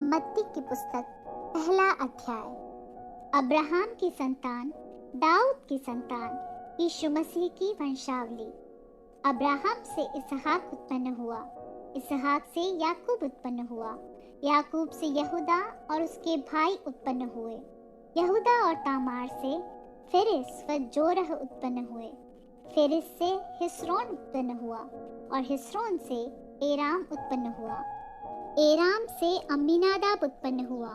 मत्ती की पुस्तक पहला अध्याय। अब्राहम की संतान, दाऊद की संतान, यीशु मसीह की वंशावली। अब्राहम से इसहाक उत्पन्न हुआ, इसहाक से याकूब उत्पन्न हुआ, याकूब से यहूदा और उसके भाई उत्पन्न हुए। यहूदा और तामार से फेरेस व जोरह उत्पन्न हुए। फेरेस से हिस्रोन उत्पन्न हुआ और हिस्रोन से एराम उत्पन्न हुआ। एराम से अम्मीनादाब उत्पन्न हुआ,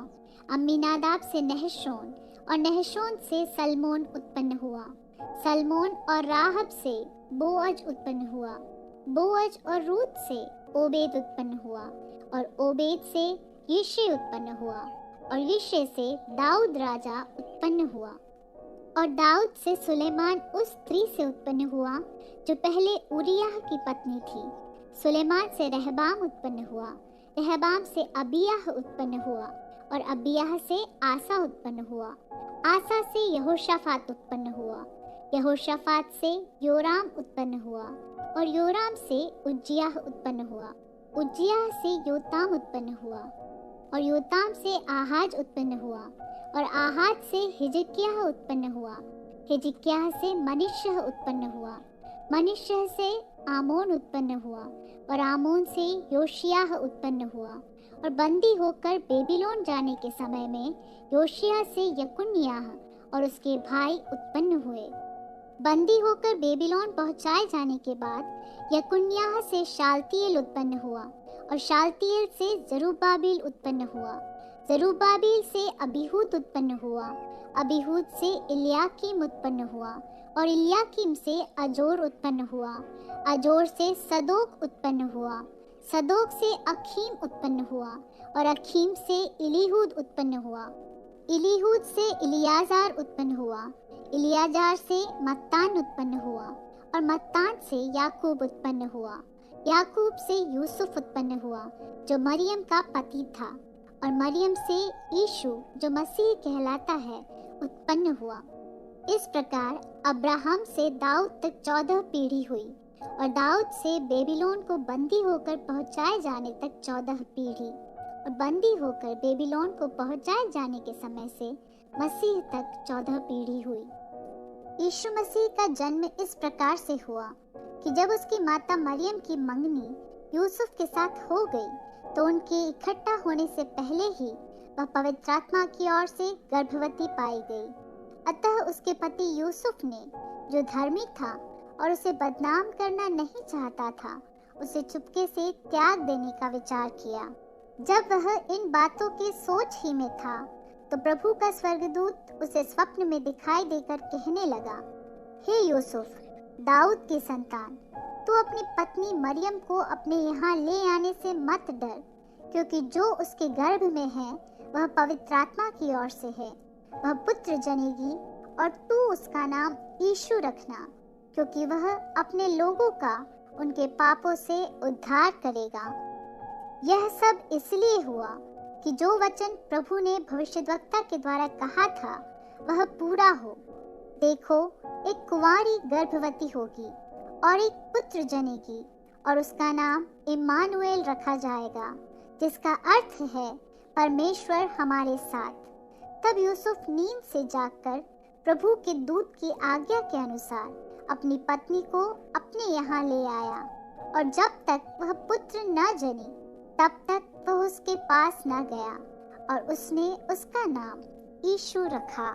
अम्मीनादाब से नहशोन और नहशोन से सलमोन उत्पन्न हुआ। सलमोन और राहब से बोअज उत्पन्न हुआ। बोअज और रूत से ओबेद उत्पन्न हुआ और ओबेद से यिशै उत्पन्न हुआ और यिशै से दाऊद राजा उत्पन्न हुआ। और दाऊद से सुलेमान उस स्त्री से उत्पन्न हुआ जो पहले उरिय्याह की पत्नी थी। सुलेमान से रहबाम उत्पन्न हुआ, रहबाम से अबिय्याह उत्पन्न हुआ और अबिय्याह से आसा उत्पन्न हुआ। आसा से यहोशाफात उत्पन्न हुआ, यहोशाफात से योराम उत्पन्न हुआ और योराम से उज्जियाह उत्पन्न हुआ। उज्जियाह से योताम उत्पन्न हुआ और योताम से आहाज उत्पन्न हुआ और आहाज से हिजकिय्याह उत्पन्न हुआ। हिजकिय्याह से मनुष्य उत्पन्न हुआ, मनुष्य से आमोन उत्पन्न हुआ और आमोन से योशिय्याह उत्पन्न हुआ। और बंदी होकर बेबीलोन जाने के समय में योशिय्याह से यकुन्याह और उसके भाई उत्पन्न हुए। बंदी होकर बेबीलोन पहुंचाए जाने के बाद यकुन्याह से शालतिएल उत्पन्न हुआ और शालतिएल से जरुब्बाबिल उत्पन्न हुआ। जरुब्बाबिल से अबीहूद उत्पन्न हुआ, अबीहूद से इल्याकीम उत्पन्न हुआ और इल्याकीम से अजोर उत्पन्न हुआ। अजोर से सदोक उत्पन्न हुआ, सदोक से अखीम उत्पन्न हुआ और अखीम से इलीहूद उत्पन्न हुआ। इलीहूद से इलियाजार उत्पन्न हुआ, इलियाजार से मत्तान उत्पन्न हुआ और मत्तान से याकूब उत्पन्न हुआ। याकूब से यूसुफ उत्पन्न हुआ जो मरियम का पति था और मरियम से यीशु जो मसीह कहलाता है उत्पन्न हुआ। इस प्रकार अब्राहम से दाऊद तक 14 पीढ़ी हुई और दाऊद से बेबीलोन को बंदी होकर पहुंचाए जाने तक 14 पीढ़ी और बंदी होकर बेबीलोन को पहुंचाए जाने के समय से मसीह तक 14 पीढ़ी हुई। यीशु मसीह का जन्म इस प्रकार से हुआ कि जब उसकी माता मरियम की मंगनी यूसुफ के साथ हो गई तो उनके इकट्ठा होने से पहले ही वह पवित्र आत्मा की ओर से गर्भवती पाई गई। अतः उसके पति यूसुफ ने, जो धर्मी था और उसे बदनाम करना नहीं चाहता था, उसे चुपके से त्याग देने का विचार किया। जब वह इन बातों की सोच ही में था तो प्रभु का स्वर्गदूत उसे स्वप्न में दिखाई देकर कहने लगा, हे यूसुफ, दाऊद की संतान, तू अपनी पत्नी मरियम को अपने यहाँ ले आने से मत डर, क्योंकि जो उसके गर्भ में है वह पवित्र आत्मा की ओर से है। वह पुत्र जनेगी और तू उसका नाम यीशु रखना, क्योंकि वह अपने लोगों का उनके पापों से उद्धार करेगा। यह सब इसलिए हुआ कि जो वचन प्रभु ने भविष्यद्वक्ता के द्वारा कहा था वह पूरा हो। देखो, एक कुंवारी गर्भवती होगी और एक पुत्र जनेगी और उसका नाम इम्मानुएल रखा जाएगा, जिसका अर्थ है परमेश्वर हमारे साथ। तब यूसुफ नींद से जागकर प्रभु के दूत की आज्ञा के अनुसार अपनी पत्नी को अपने यहाँ ले आया और जब तक वह पुत्र न जनी तब तक वह उसके पास न गया और उसने उसका नाम यीशु रखा।